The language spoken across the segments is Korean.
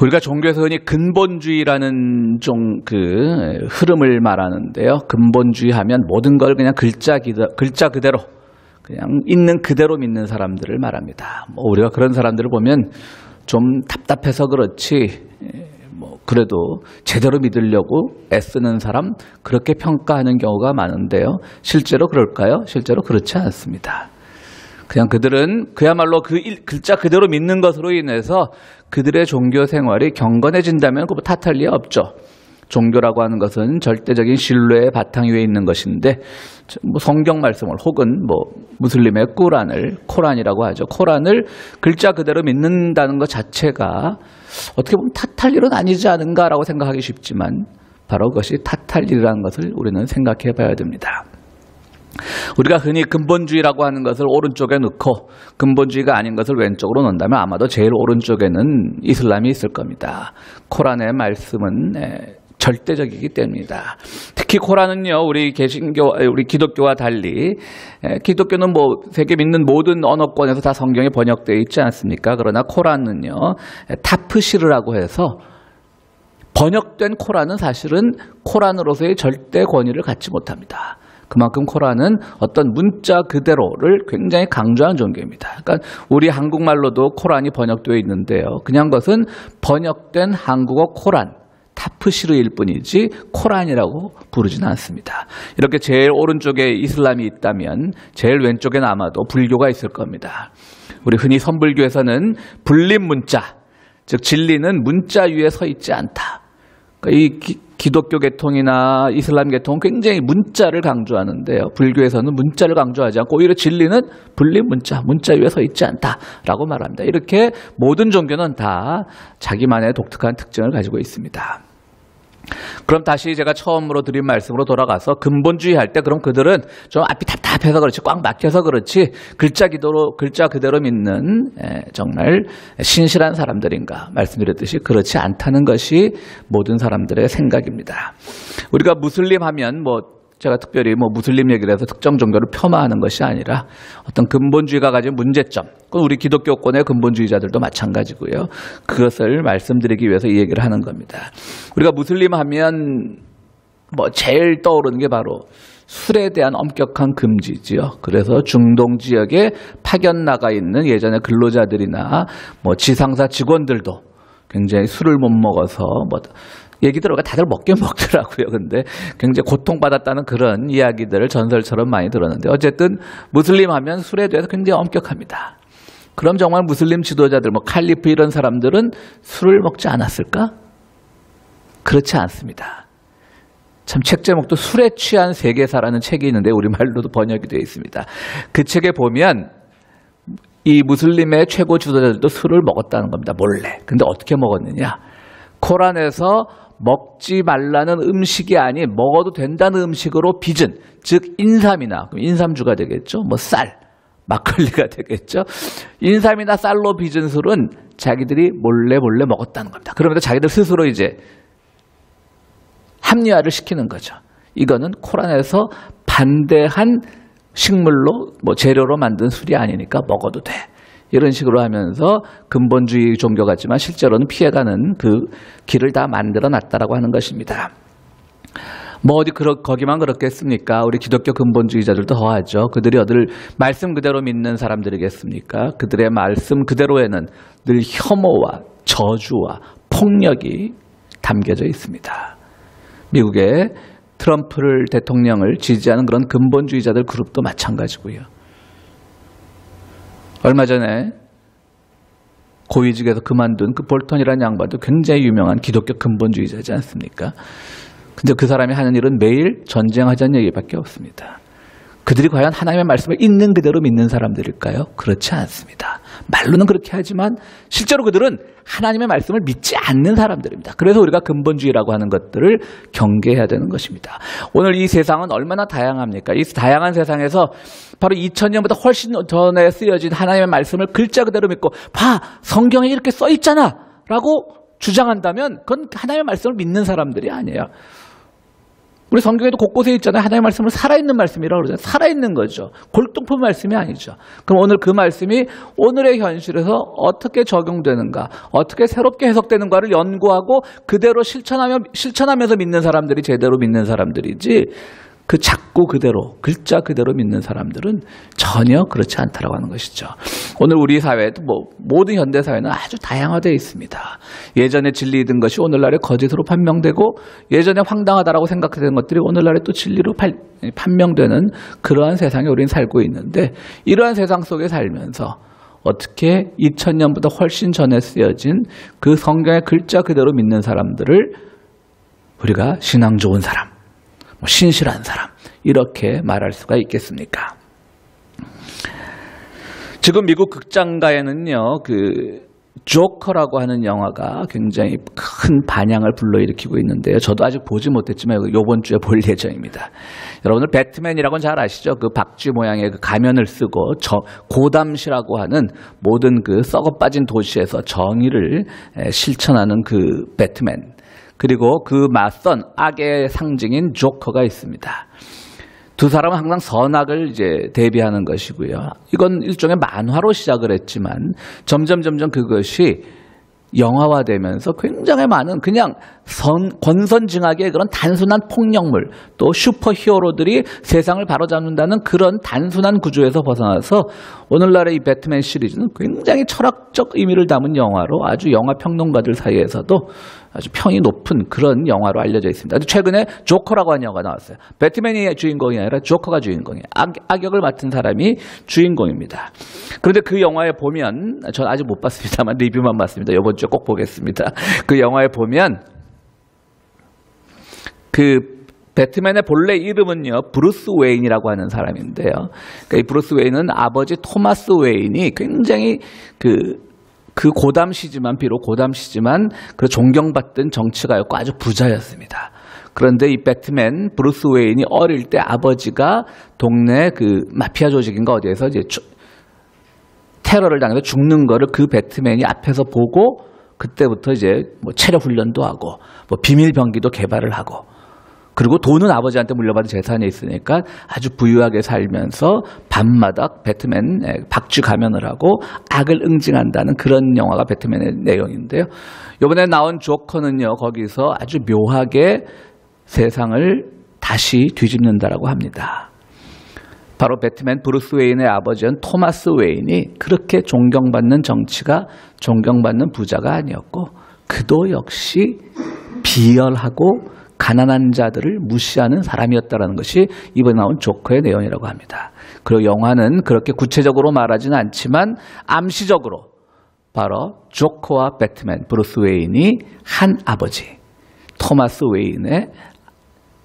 우리가 종교에서 흔히 근본주의라는 좀 그 흐름을 말하는데요. 근본주의 하면 모든 걸 그냥 글자 그대로 그냥 있는 그대로 믿는 사람들을 말합니다. 뭐 우리가 그런 사람들을 보면 좀 답답해서 그렇지 뭐 그래도 제대로 믿으려고 애쓰는 사람 그렇게 평가하는 경우가 많은데요. 실제로 그럴까요? 실제로 그렇지 않습니다. 그냥 그들은 그야말로 그 글자 그대로 믿는 것으로 인해서 그들의 종교 생활이 경건해진다면 그거 탓할 리 없죠. 종교라고 하는 것은 절대적인 신뢰의 바탕 위에 있는 것인데 뭐 성경 말씀을 혹은 뭐 무슬림의 코란이라고 하죠. 코란을 글자 그대로 믿는다는 것 자체가 어떻게 보면 탓할 일은 아니지 않은가라고 생각하기 쉽지만 바로 그것이 탓할 일이라는 것을 우리는 생각해 봐야 됩니다. 우리가 흔히 근본주의라고 하는 것을 오른쪽에 넣고 근본주의가 아닌 것을 왼쪽으로 넣는다면 아마도 제일 오른쪽에는 이슬람이 있을 겁니다. 코란의 말씀은 절대적이기 때문이다. 특히 코란은요, 우리 기독교와 달리 기독교는 뭐 세계 믿는 모든 언어권에서 다 성경이 번역되어 있지 않습니까? 그러나 코란은요, 타프시르라고 해서 번역된 코란은 사실은 코란으로서의 절대 권위를 갖지 못합니다. 그만큼 코란은 어떤 문자 그대로를 굉장히 강조하는 종교입니다. 그러니까 우리 한국말로도 코란이 번역되어 있는데요. 그냥 것은 번역된 한국어 코란, 타프시르일 뿐이지 코란이라고 부르지는 않습니다. 이렇게 제일 오른쪽에 이슬람이 있다면 제일 왼쪽에는 아마도 불교가 있을 겁니다. 우리 흔히 선불교에서는 불림 문자, 즉 진리는 문자 위에 서 있지 않다. 그러니까 이 기독교 계통이나 이슬람 계통은 굉장히 문자를 강조하는데요. 불교에서는 문자를 강조하지 않고 오히려 진리는 불림 문자 위에 서 있지 않다라고 말합니다. 이렇게 모든 종교는 다 자기만의 독특한 특징을 가지고 있습니다. 그럼 다시 제가 처음으로 드린 말씀으로 돌아가서 근본주의 할 때 그럼 그들은 좀 앞이 답답해서 그렇지 꽉 막혀서 그렇지 글자 그대로 믿는 정말 신실한 사람들인가 말씀드렸듯이 그렇지 않다는 것이 모든 사람들의 생각입니다. 우리가 무슬림 하면 제가 특별히 무슬림 얘기를 해서 특정 종교를 폄하하는 것이 아니라 어떤 근본주의가 가진 문제점, 그건 우리 기독교권의 근본주의자들도 마찬가지고요. 그것을 말씀드리기 위해서 이 얘기를 하는 겁니다. 우리가 무슬림 하면 제일 떠오르는 게 바로 술에 대한 엄격한 금지지요. 그래서 중동 지역에 파견 나가 있는 예전에 근로자들이나 지상사 직원들도 굉장히 술을 못 먹어서 얘기 들어가 다들 먹긴 먹더라고요. 근데 굉장히 고통받았다는 그런 이야기들을 전설처럼 많이 들었는데 어쨌든 무슬림 하면 술에 대해서 굉장히 엄격합니다. 그럼 정말 무슬림 지도자들, 칼리프 이런 사람들은 술을 먹지 않았을까? 그렇지 않습니다. 참 책 제목도 술에 취한 세계사라는 책이 있는데 우리말로도 번역이 되어 있습니다. 그 책에 보면 이 무슬림의 최고 지도자들도 술을 먹었다는 겁니다. 몰래. 근데 어떻게 먹었느냐? 코란에서 먹지 말라는 음식이 아닌 먹어도 된다는 음식으로 빚은, 즉 인삼이나 인삼주가 되겠죠. 쌀, 막걸리가 되겠죠. 인삼이나 쌀로 빚은 술은 자기들이 몰래 먹었다는 겁니다. 그러면서 자기들 스스로 이제 합리화를 시키는 거죠. 이거는 코란에서 반대한 식물로 재료로 만든 술이 아니니까 먹어도 돼. 이런 식으로 하면서 근본주의 종교 같지만 실제로는 피해가는 그 길을 다 만들어 놨다라고 하는 것입니다. 어디 거기만 그렇겠습니까? 우리 기독교 근본주의자들도 더하죠. 그들이 어딜 말씀 그대로 믿는 사람들이겠습니까? 그들의 말씀 그대로에는 늘 혐오와 저주와 폭력이 담겨져 있습니다. 미국의 트럼프를 대통령을 지지하는 그런 근본주의자들 그룹도 마찬가지고요. 얼마 전에 고위직에서 그만둔 그 볼턴이라는 양반도 굉장히 유명한 기독교 근본주의자지 않습니까? 근데 그 사람이 하는 일은 매일 전쟁하자는 얘기밖에 없습니다. 그들이 과연 하나님의 말씀을 있는 그대로 믿는 사람들일까요? 그렇지 않습니다. 말로는 그렇게 하지만 실제로 그들은 하나님의 말씀을 믿지 않는 사람들입니다. 그래서 우리가 근본주의라고 하는 것들을 경계해야 되는 것입니다. 오늘 이 세상은 얼마나 다양합니까? 이 다양한 세상에서 바로 2000년보다 훨씬 전에 쓰여진 하나님의 말씀을 글자 그대로 믿고 봐! 성경에 이렇게 써 있잖아! 라고 주장한다면 그건 하나님의 말씀을 믿는 사람들이 아니에요. 우리 성경에도 곳곳에 있잖아요. 하나님의 말씀은 살아있는 말씀이라고 그러잖아요. 살아있는 거죠. 골동품 말씀이 아니죠. 그럼 오늘 그 말씀이 오늘의 현실에서 어떻게 적용되는가, 어떻게 새롭게 해석되는가를 연구하고 그대로 실천하면서 믿는 사람들이 제대로 믿는 사람들이지, 그 작고 그대로, 글자 그대로 믿는 사람들은 전혀 그렇지 않다라고 하는 것이죠. 오늘 우리 사회도 모든 현대 사회는 아주 다양화되어 있습니다. 예전에 진리이던 것이 오늘날에 거짓으로 판명되고, 예전에 황당하다라고 생각되는 것들이 오늘날에 또 진리로 판명되는 그러한 세상에 우리는 살고 있는데, 이러한 세상 속에 살면서 어떻게 2000년보다 훨씬 전에 쓰여진 그 성경의 글자 그대로 믿는 사람들을 우리가 신앙 좋은 사람, 신실한 사람, 이렇게 말할 수가 있겠습니까? 지금 미국 극장가에는요, 그 조커라고 하는 영화가 굉장히 큰 반향을 불러일으키고 있는데요. 저도 아직 보지 못했지만 이번 주에 볼 예정입니다. 여러분들 배트맨이라고는 잘 아시죠? 그 박쥐 모양의 그 가면을 쓰고 고담시라고 하는 모든 그 썩어 빠진 도시에서 정의를 실천하는 그 배트맨, 그리고 그 맞선 악의 상징인 조커가 있습니다. 두 사람은 항상 선악을 이제 대비하는 것이고요. 이건 일종의 만화로 시작을 했지만 점점 그것이 영화화되면서 굉장히 많은 그냥 권선징악의 그런 단순한 폭력물, 또 슈퍼히어로들이 세상을 바로잡는다는 그런 단순한 구조에서 벗어나서 오늘날의 이 배트맨 시리즈는 굉장히 철학적 의미를 담은 영화로 아주 영화 평론가들 사이에서도 아주 평이 높은 그런 영화로 알려져 있습니다. 최근에 조커라고 하는 영화가 나왔어요. 배트맨이 주인공이 아니라 조커가 주인공이에요. 악역을 맡은 사람이 주인공입니다. 그런데 그 영화에 보면, 전 아직 못 봤습니다만 리뷰만 봤습니다. 이번 주에 꼭 보겠습니다. 그 영화에 보면 그 배트맨의 본래 이름은요, 브루스 웨인이라고 하는 사람인데요. 그러니까 이 브루스 웨인은 아버지 토마스 웨인이 굉장히 비록 고담시지만 그 존경받던 정치가였고 아주 부자였습니다. 그런데 이 배트맨 브루스 웨인이 어릴 때 아버지가 동네 그 마피아 조직인가 어디에서 이제 테러를 당해서 죽는 거를 그 배트맨이 앞에서 보고, 그때부터 이제 체력 훈련도 하고 비밀 병기도 개발을 하고, 그리고 돈은 아버지한테 물려받은 재산이 있으니까 아주 부유하게 살면서 밤마다 배트맨 박쥐 가면을 하고 악을 응징한다는 그런 영화가 배트맨의 내용인데요. 이번에 나온 조커는요, 거기서 아주 묘하게 세상을 다시 뒤집는다라고 합니다. 바로 배트맨 브루스 웨인의 아버지인 토마스 웨인이 그렇게 존경받는 정치가, 존경받는 부자가 아니었고, 그도 역시 비열하고 가난한 자들을 무시하는 사람이었다는 것이 이번에 나온 조커의 내용이라고 합니다. 그리고 영화는 그렇게 구체적으로 말하지는 않지만 암시적으로 바로 조커와 배트맨, 브루스 웨인이 한 아버지, 토마스 웨인의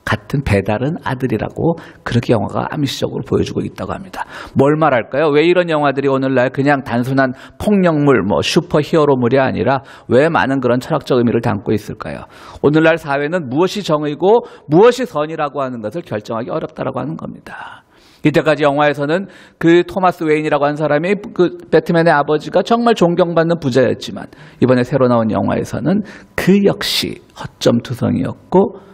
같은 배다른 아들이라고 그렇게 영화가 암시적으로 보여주고 있다고 합니다. 뭘 말할까요? 왜 이런 영화들이 오늘날 그냥 단순한 폭력물, 슈퍼히어로물이 아니라 왜 많은 그런 철학적 의미를 담고 있을까요? 오늘날 사회는 무엇이 정의고 무엇이 선이라고 하는 것을 결정하기 어렵다라고 하는 겁니다. 이때까지 영화에서는 그 토마스 웨인이라고 하는 사람이 그 배트맨의 아버지가 정말 존경받는 부자였지만, 이번에 새로 나온 영화에서는 그 역시 허점투성이었고,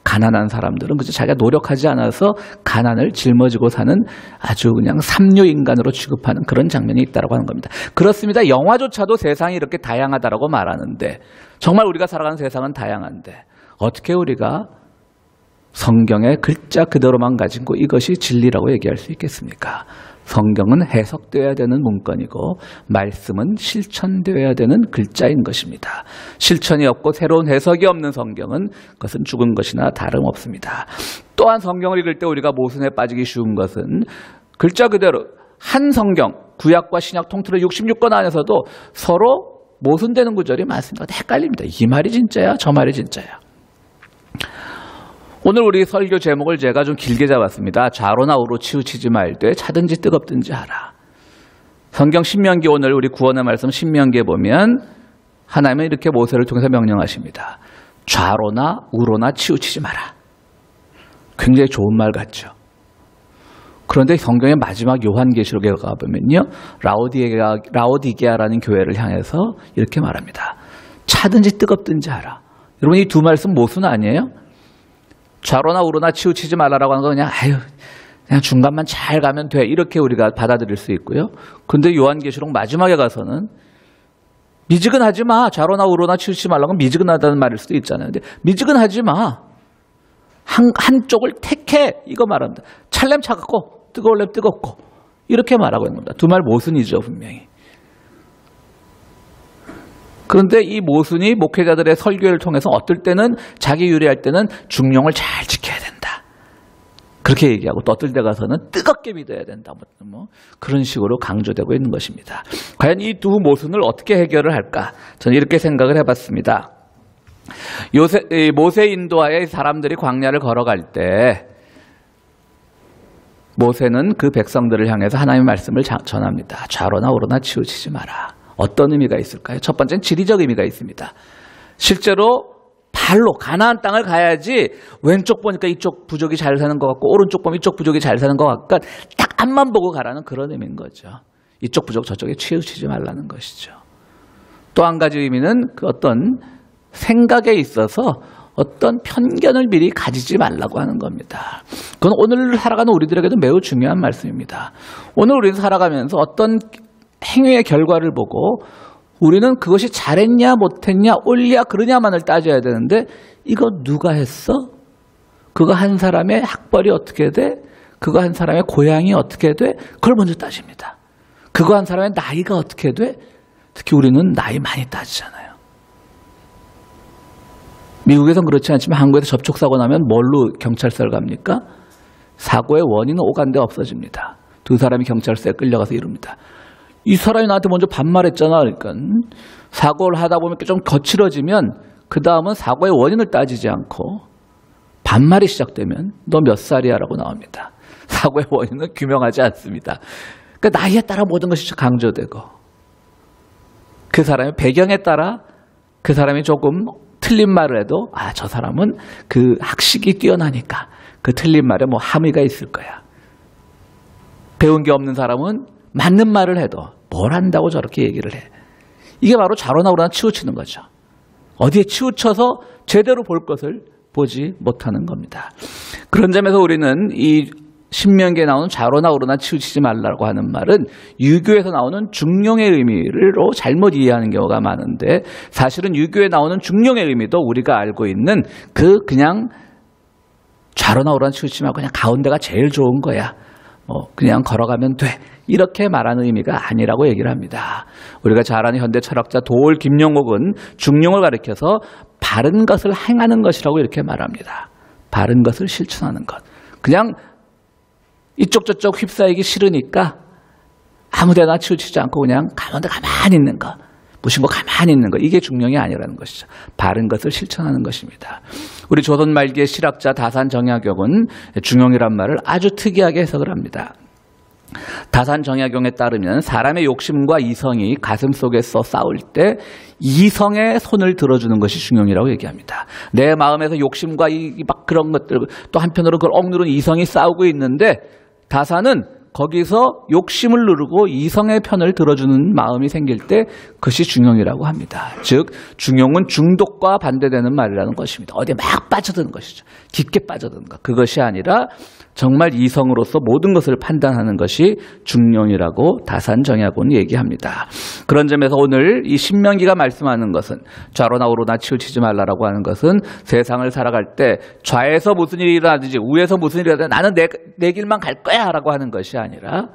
가난한 사람들은 그저 자기가 노력하지 않아서 가난을 짊어지고 사는 아주 그냥 삼류 인간으로 취급하는 그런 장면이 있다고 하는 겁니다. 그렇습니다. 영화조차도 세상이 이렇게 다양하다라고 말하는데, 정말 우리가 살아가는 세상은 다양한데 어떻게 우리가 성경의 글자 그대로만 가지고 이것이 진리라고 얘기할 수 있겠습니까? 성경은 해석되어야 되는 문건이고 말씀은 실천되어야 되는 글자인 것입니다. 실천이 없고 새로운 해석이 없는 성경은 그것은 죽은 것이나 다름없습니다. 또한 성경을 읽을 때 우리가 모순에 빠지기 쉬운 것은 글자 그대로 한 성경, 구약과 신약 통틀어 66권 안에서도 서로 모순되는 구절이 많습니다. 헷갈립니다. 이 말이 진짜야? 저 말이 진짜야? 오늘 우리 설교 제목을 제가 좀 길게 잡았습니다. 좌로나 우로 치우치지 말되 차든지 뜨겁든지 하라. 성경 신명기, 오늘 우리 구원의 말씀 신명기에 보면 하나님은 이렇게 모세를 통해서 명령하십니다. 좌로나 우로나 치우치지 마라. 굉장히 좋은 말 같죠. 그런데 성경의 마지막 요한계시록에 가보면요, 라오디게아라는 교회를 향해서 이렇게 말합니다. 차든지 뜨겁든지 하라. 여러분, 이 두 말씀 모순 아니에요? 좌로나 우로나 치우치지 말라라고 하는 거 그냥 그냥 중간만 잘 가면 돼 이렇게 우리가 받아들일 수 있고요. 근데 요한계시록 마지막에 가서는 미지근하지 마. 좌로나 우로나 치우치지 말라고 미지근하다는 말일 수도 있잖아요. 근데 미지근하지 마. 한쪽을 택해 이거 말합니다. 찰렘 차갑고 뜨거울렘 뜨겁고 이렇게 말하고 있는 겁니다. 두 말 모순이죠 분명히. 그런데 이 모순이 목회자들의 설교를 통해서 어떨 때는 자기 유리할 때는 중용을 잘 지켜야 된다. 그렇게 얘기하고 또 어떨 때 가서는 뜨겁게 믿어야 된다. 뭐 그런 식으로 강조되고 있는 것입니다. 과연 이 두 모순을 어떻게 해결을 할까? 저는 이렇게 생각을 해봤습니다. 모세 인도하에 사람들이 광야를 걸어갈 때 모세는 그 백성들을 향해서 하나님의 말씀을 전합니다. 좌로나 우로나 치우치지 마라. 어떤 의미가 있을까요? 첫 번째는 지리적 의미가 있습니다. 실제로 발로 가나안 땅을 가야지 왼쪽 보니까 이쪽 부족이 잘 사는 것 같고 오른쪽 보면 이쪽 부족이 잘 사는 것 같고 딱 앞만 보고 가라는 그런 의미인 거죠. 이쪽 부족 저쪽에 치우치지 말라는 것이죠. 또 한 가지 의미는 그 어떤 생각에 있어서 어떤 편견을 미리 가지지 말라고 하는 겁니다. 그건 오늘 살아가는 우리들에게도 매우 중요한 말씀입니다. 오늘 우리는 살아가면서 어떤 행위의 결과를 보고 우리는 그것이 잘했냐 못했냐 옳냐 그러냐만을 따져야 되는데 이거 누가 했어? 그거 한 사람의 학벌이 어떻게 돼? 그거 한 사람의 고향이 어떻게 돼? 그걸 먼저 따집니다. 그거 한 사람의 나이가 어떻게 돼? 특히 우리는 나이 많이 따지잖아요. 미국에선 그렇지 않지만 한국에서 접촉사고 나면 뭘로 경찰서를 갑니까? 사고의 원인은 오간데 없어집니다. 두 사람이 경찰서에 끌려가서 이룹니다. 이 사람이 나한테 먼저 반말했잖아. 그러니까 사고를 하다 보면 좀 거칠어지면 그 다음은 사고의 원인을 따지지 않고 반말이 시작되면 너 몇 살이야? 라고 나옵니다. 사고의 원인은 규명하지 않습니다. 그러니까 나이에 따라 모든 것이 강조되고 그 사람의 배경에 따라 그 사람이 조금 틀린 말을 해도 저 사람은 그 학식이 뛰어나니까 그 틀린 말에 뭐 함의가 있을 거야. 배운 게 없는 사람은 맞는 말을 해도 뭘 한다고 저렇게 얘기를 해. 이게 바로 좌로나 우로나 치우치는 거죠. 어디에 치우쳐서 제대로 볼 것을 보지 못하는 겁니다. 그런 점에서 우리는 이 신명기에 나오는 좌로나 우로나 치우치지 말라고 하는 말은 유교에서 나오는 중용의 의미로 잘못 이해하는 경우가 많은데 사실은 유교에 나오는 중용의 의미도 우리가 알고 있는 그냥 좌로나 우로나 치우치지 말고 그냥 가운데가 제일 좋은 거야. 그냥 걸어가면 돼. 이렇게 말하는 의미가 아니라고 얘기를 합니다. 우리가 잘 아는 현대 철학자 도올 김영옥은 중용을 가리켜서 바른 것을 행하는 것이라고 이렇게 말합니다. 바른 것을 실천하는 것. 그냥 이쪽 저쪽 휩싸이기 싫으니까 아무데나 치우치지 않고 그냥 가운데 가만히 있는 것. 무심코 가만히 있는 것. 이게 중용이 아니라는 것이죠. 바른 것을 실천하는 것입니다. 우리 조선 말기의 실학자 다산정약용은 중용이란 말을 아주 특이하게 해석을 합니다. 다산정약용에 따르면 사람의 욕심과 이성이 가슴속에서 싸울 때 이성의 손을 들어주는 것이 중용이라고 얘기합니다. 내 마음에서 욕심과 막 그런 것들 또 한편으로 그걸 억누른 이성이 싸우고 있는데 다산은 거기서 욕심을 누르고 이성의 편을 들어주는 마음이 생길 때 그것이 중용이라고 합니다. 즉 중용은 중독과 반대되는 말이라는 것입니다. 어디에 막 빠져드는 것이죠. 깊게 빠져드는 것. 그것이 아니라 정말 이성으로서 모든 것을 판단하는 것이 중용이라고 다산정약원이 얘기합니다. 그런 점에서 오늘 이 신명기가 말씀하는 것은 좌로나 우로나 치우치지 말라라고 하는 것은 세상을 살아갈 때 좌에서 무슨 일이 일어나든지 우에서 무슨 일이 일어나든지 나는 내 길만 갈 거야 라고 하는 것이 아니라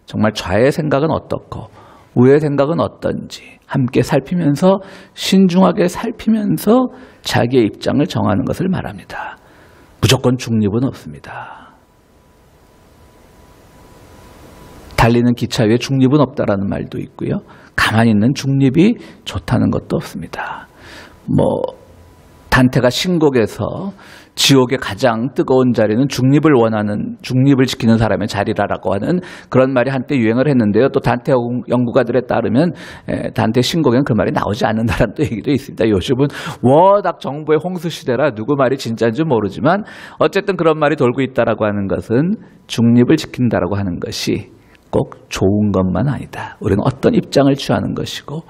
정말 좌의 생각은 어떻고 우의 생각은 어떤지 함께 살피면서 신중하게 살피면서 자기의 입장을 정하는 것을 말합니다. 무조건 중립은 없습니다. 달리는 기차 위에 중립은 없다라는 말도 있고요. 가만히 있는 중립이 좋다는 것도 없습니다. 단테가 신곡에서 지옥의 가장 뜨거운 자리는 중립을 지키는 사람의 자리라고 하는 그런 말이 한때 유행을 했는데요. 또 단테 연구가들에 따르면 단테 신곡에는 그 말이 나오지 않는다는 또 얘기도 있습니다. 요즘은 워낙 정보의 홍수 시대라 누구 말이 진짜인지 모르지만 어쨌든 그런 말이 돌고 있다라고 하는 것은 중립을 지킨다라고 하는 것이 꼭 좋은 것만 아니다. 우리는 어떤 입장을 취하는 것이고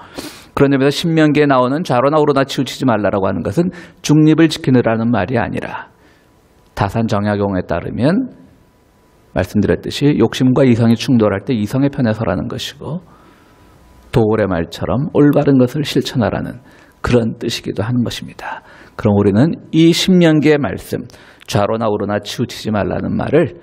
그런 점에서 신명기에 나오는 좌로나 우로나 치우치지 말라라고 하는 것은 중립을 지키느라는 말이 아니라 다산정약용에 따르면 말씀드렸듯이 욕심과 이성이 충돌할 때 이성의 편에 서라는 것이고, 도굴의 말처럼 올바른 것을 실천하라는 그런 뜻이기도 하는 것입니다. 그럼 우리는 이 신명기의 말씀, 좌로나 우로나 치우치지 말라는 말을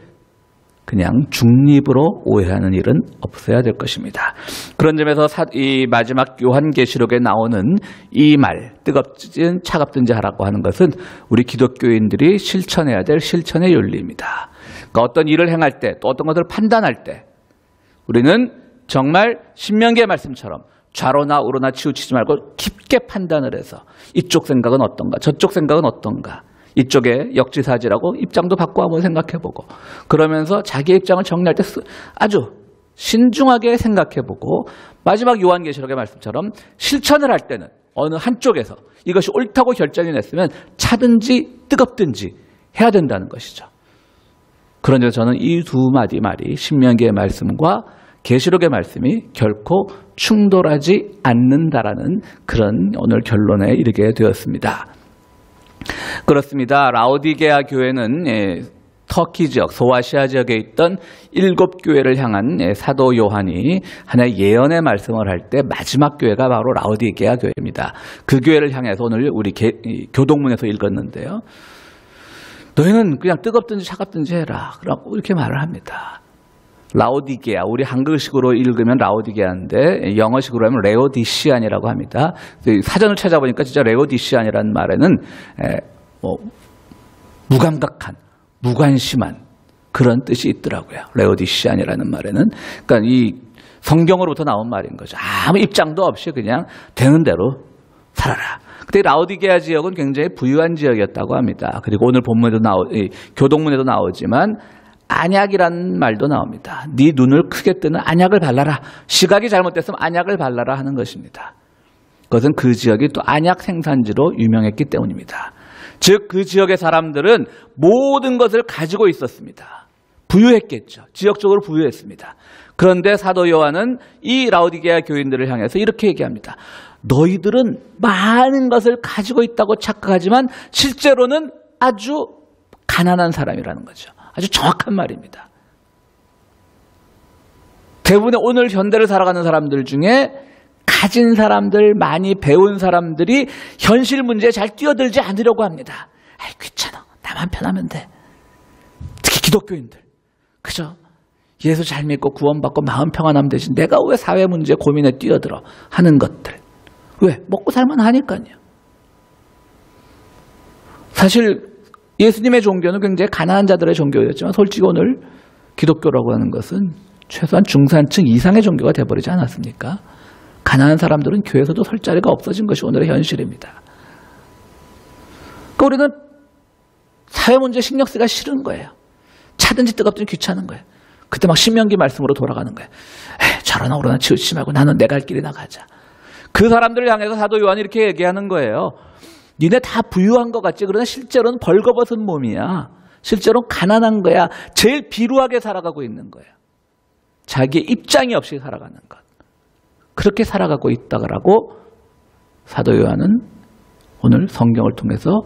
그냥 중립으로 오해하는 일은 없어야 될 것입니다. 그런 점에서 이 마지막 요한계시록에 나오는 이 말, 뜨겁든 차갑든지 하라고 하는 것은 우리 기독교인들이 실천해야 될 실천의 윤리입니다. 그러니까 어떤 일을 행할 때, 또 어떤 것을 판단할 때 우리는 정말 신명기의 말씀처럼 좌로나 우로나 치우치지 말고 깊게 판단을 해서 이쪽 생각은 어떤가, 저쪽 생각은 어떤가, 이쪽에 역지사지라고 입장도 바꿔 한번 생각해보고, 그러면서 자기의 입장을 정리할 때 아주 신중하게 생각해보고, 마지막 요한계시록의 말씀처럼 실천을 할 때는 어느 한쪽에서 이것이 옳다고 결정이 냈으면 차든지 뜨겁든지 해야 된다는 것이죠. 그런 점에서 저는 이 두 마디 말이 신명기의 말씀과 계시록의 말씀이 결코 충돌하지 않는다라는 그런 오늘 결론에 이르게 되었습니다. 그렇습니다. 라오디게아 교회는 터키 지역, 소아시아 지역에 있던 7교회를 향한 사도 요한이 하나의 예언의 말씀을 할 때 마지막 교회가 바로 라오디게아 교회입니다. 그 교회를 향해서 오늘 우리 교동문에서 읽었는데요. 너희는 그냥 뜨겁든지 차갑든지 해라, 라고 이렇게 말을 합니다. 라오디게아, 우리 한글식으로 읽으면 라오디게아인데 영어식으로 하면 레오디시안이라고 합니다. 사전을 찾아보니까 진짜 레오디시안이라는 말에는 무감각한, 무관심한 그런 뜻이 있더라고요. 레오디시안이라는 말에는. 그러니까 이 성경으로부터 나온 말인 거죠. 아무 입장도 없이 그냥 되는 대로 살아라. 그때 라오디게아 지역은 굉장히 부유한 지역이었다고 합니다. 그리고 오늘 본문에도 교동문에도 나오지만 안약이라는 말도 나옵니다. 네 눈을 크게 뜨는 안약을 발라라. 시각이 잘못됐으면 안약을 발라라 하는 것입니다. 그것은 그 지역이 또 안약 생산지로 유명했기 때문입니다. 즉 그 지역의 사람들은 모든 것을 가지고 있었습니다. 부유했겠죠. 지역적으로 부유했습니다. 그런데 사도 요한은 이 라오디게아 교인들을 향해서 이렇게 얘기합니다. 너희들은 많은 것을 가지고 있다고 착각하지만 실제로는 아주 가난한 사람이라는 거죠. 아주 정확한 말입니다. 대부분의 오늘 현대를 살아가는 사람들 중에 가진 사람들, 많이 배운 사람들이 현실 문제에 잘 뛰어들지 않으려고 합니다. 아이, 귀찮아. 나만 편하면 돼. 특히 기독교인들. 그죠? 예수 잘 믿고 구원받고 마음 평안하면 되지. 내가 왜 사회 문제 고민에 뛰어들어 하는 것들. 왜? 먹고 살만 하니까요. 사실 예수님의 종교는 굉장히 가난한 자들의 종교였지만 솔직히 오늘 기독교라고 하는 것은 최소한 중산층 이상의 종교가 돼버리지 않았습니까? 가난한 사람들은 교회에서도 설 자리가 없어진 것이 오늘의 현실입니다. 그러니까 우리는 사회 문제 신경 쓰기가 싫은 거예요. 차든지 뜨겁든지 귀찮은 거예요. 그때 막 신명기 말씀으로 돌아가는 거예요. 저러나 오러나 치우치지 말고 나는 내 갈 길이나 가자. 그 사람들을 향해서 사도 요한이 이렇게 얘기하는 거예요. 니네 다 부유한 것 같지? 그러나 실제로는 벌거벗은 몸이야. 실제로는 가난한 거야. 제일 비루하게 살아가고 있는 거야. 자기의 입장이 없이 살아가는 것. 그렇게 살아가고 있다고 사도 요한은 오늘 성경을 통해서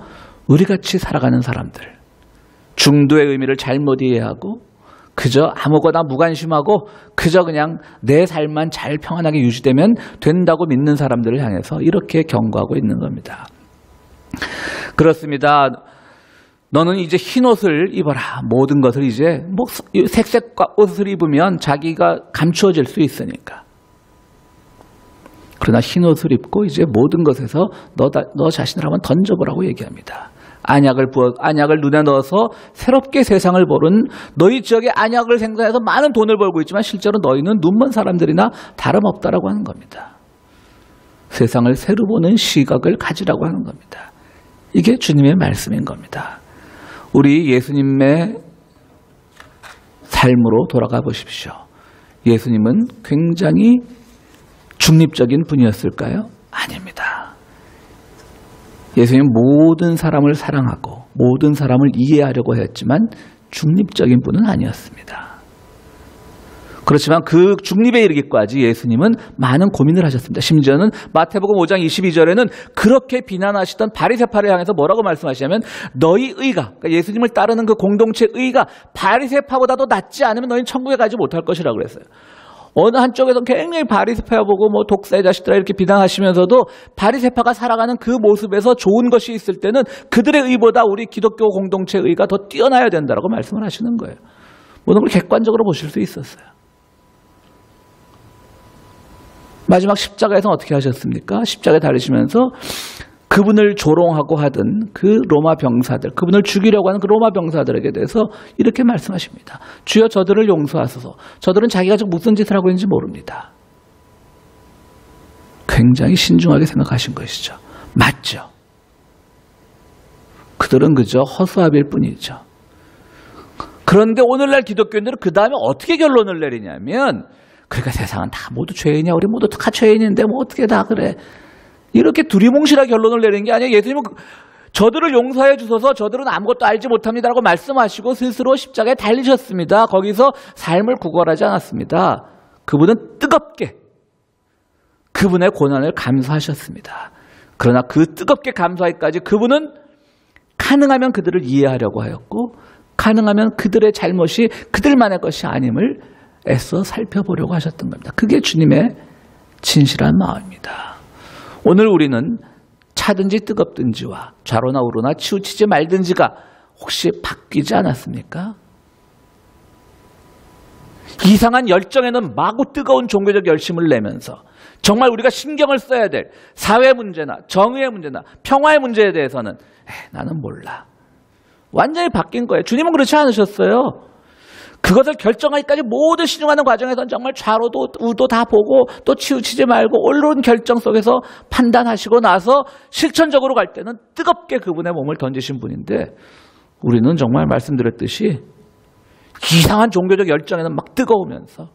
우리같이 살아가는 사람들, 중도의 의미를 잘못 이해하고 그저 아무거나 무관심하고 그저 그냥 내 삶만 잘 평안하게 유지되면 된다고 믿는 사람들을 향해서 이렇게 경고하고 있는 겁니다. 그렇습니다. 너는 이제 흰 옷을 입어라. 모든 것을 이제 색색 옷을 입으면 자기가 감추어질 수 있으니까. 그러나 흰 옷을 입고 이제 모든 것에서 너 자신을 한번 던져보라고 얘기합니다. 안약을 눈에 넣어서 새롭게 세상을 보는 너희 지역에 안약을 생산해서 많은 돈을 벌고 있지만 실제로 너희는 눈먼 사람들이나 다름없다라고 하는 겁니다. 세상을 새로 보는 시각을 가지라고 하는 겁니다. 이게 주님의 말씀인 겁니다. 우리 예수님의 삶으로 돌아가 보십시오. 예수님은 굉장히 중립적인 분이었을까요? 아닙니다. 예수님은 모든 사람을 사랑하고 모든 사람을 이해하려고 했지만 중립적인 분은 아니었습니다. 그렇지만 그 중립에 이르기까지 예수님은 많은 고민을 하셨습니다. 심지어는 마태복음 5장 22절에는 그렇게 비난하시던 바리새파를 향해서 뭐라고 말씀하시냐면 너희 의가, 그러니까 예수님을 따르는 그 공동체의 의가 바리새파보다도 낫지 않으면 너희는 천국에 가지 못할 것이라고 그랬어요. 어느 한쪽에서 굉장히 바리새파 보고 뭐 독사의 자식들아 이렇게 비난하시면서도 바리새파가 살아가는 그 모습에서 좋은 것이 있을 때는 그들의 의보다 우리 기독교 공동체의 의가 더 뛰어나야 된다라고 말씀을 하시는 거예요. 모든 걸 객관적으로 보실 수 있었어요. 마지막 십자가에서는 어떻게 하셨습니까? 십자가에 달리시면서 그분을 조롱하고 하던 그 로마 병사들, 그분을 죽이려고 하는 그 로마 병사들에게 대해서 이렇게 말씀하십니다. 주여 저들을 용서하소서. 저들은 자기가 지금 무슨 짓을 하고 있는지 모릅니다. 굉장히 신중하게 생각하신 것이죠. 맞죠. 그들은 그저 허수아비일 뿐이죠. 그런데 오늘날 기독교인들은 그 다음에 어떻게 결론을 내리냐면 그러니까 세상은 다 모두 죄인이야. 우리 모두 다 죄인인데 뭐 어떻게 다 그래. 이렇게 두리뭉실하게 결론을 내리는 게 아니에요. 예수님은 저들을 용서해 주셔서 저들은 아무것도 알지 못합니다라고 말씀하시고 스스로 십자가에 달리셨습니다. 거기서 삶을 구걸하지 않았습니다. 그분은 뜨겁게 그분의 고난을 감수하셨습니다. 그러나 그 뜨겁게 감수하기까지 그분은 가능하면 그들을 이해하려고 하였고 가능하면 그들의 잘못이 그들만의 것이 아님을 애써 살펴보려고 하셨던 겁니다. 그게 주님의 진실한 마음입니다. 오늘 우리는 차든지 뜨겁든지와 좌로나 우로나 치우치지 말든지가 혹시 바뀌지 않았습니까? 이상한 열정에는 마구 뜨거운 종교적 열심을 내면서 정말 우리가 신경을 써야 될 사회 문제나 정의의 문제나 평화의 문제에 대해서는 나는 몰라. 완전히 바뀐 거예요. 주님은 그렇지 않으셨어요. 그것을 결정하기까지 모두 신중하는 과정에서는 정말 좌로도 우도 다 보고 또 치우치지 말고 옳은 결정 속에서 판단하시고 나서 실천적으로 갈 때는 뜨겁게 그분의 몸을 던지신 분인데 우리는 정말 말씀드렸듯이 이상한 종교적 열정에는 막 뜨거우면서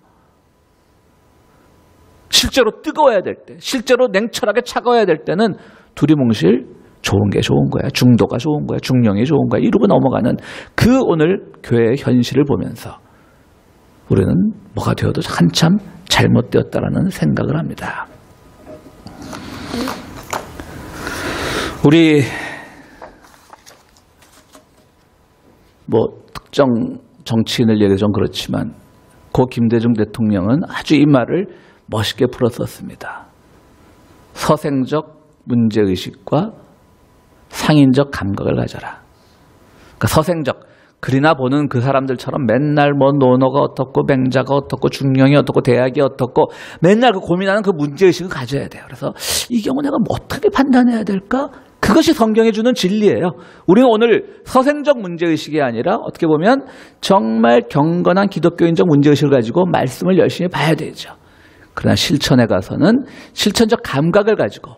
실제로 뜨거워야 될 때, 실제로 냉철하게 차가워야 될 때는 두리뭉실 좋은 게 좋은 거야. 중도가 좋은 거야. 중령이 좋은 거야. 이러고 넘어가는 그 오늘 교회의 현실을 보면서 우리는 뭐가 되어도 한참 잘못되었다라는 생각을 합니다. 우리 뭐 특정 정치인을 얘기해서 좀 그렇지만 고 김대중 대통령은 아주 이 말을 멋있게 풀었었습니다. 서생적 문제의식과 상인적 감각을 가져라. 그러니까 서생적, 글이나 보는 그 사람들처럼 맨날 뭐 논어가 어떻고 맹자가 어떻고 중령이 어떻고 대학이 어떻고 맨날 그 고민하는 그 문제의식을 가져야 돼요. 그래서 이 경우 내가 뭐 어떻게 판단해야 될까? 그것이 성경이 주는 진리예요. 우리는 오늘 서생적 문제의식이 아니라 어떻게 보면 정말 경건한 기독교인적 문제의식을 가지고 말씀을 열심히 봐야 되죠. 그러나 실천에 가서는 실천적 감각을 가지고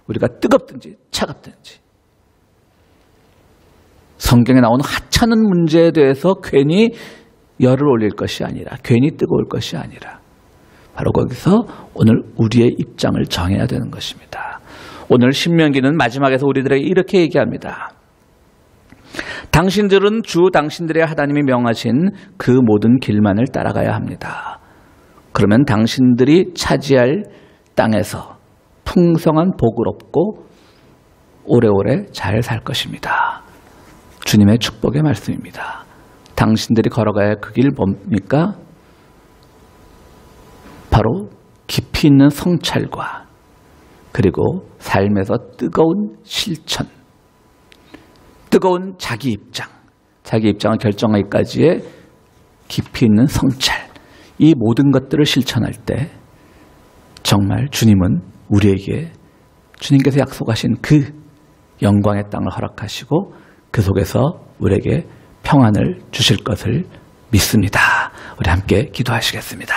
우리가 뜨겁든지 차갑든지 성경에 나오는 하찮은 문제에 대해서 괜히 열을 올릴 것이 아니라 괜히 뜨거울 것이 아니라 바로 거기서 오늘 우리의 입장을 정해야 되는 것입니다. 오늘 신명기는 마지막에서 우리들에게 이렇게 얘기합니다. 당신들은 주 당신들의 하나님이 명하신 그 모든 길만을 따라가야 합니다. 그러면 당신들이 차지할 땅에서 풍성한 복을 얻고 오래오래 잘 살 것입니다. 주님의 축복의 말씀입니다. 당신들이 걸어가야 할 그 길 뭡니까? 바로 깊이 있는 성찰과 그리고 삶에서 뜨거운 실천, 뜨거운 자기 입장을 결정하기까지의 깊이 있는 성찰, 이 모든 것들을 실천할 때 정말 주님은 우리에게 주님께서 약속하신 그 영광의 땅을 허락하시고 그 속에서 우리에게 평안을 주실 것을 믿습니다. 우리 함께 기도하시겠습니다.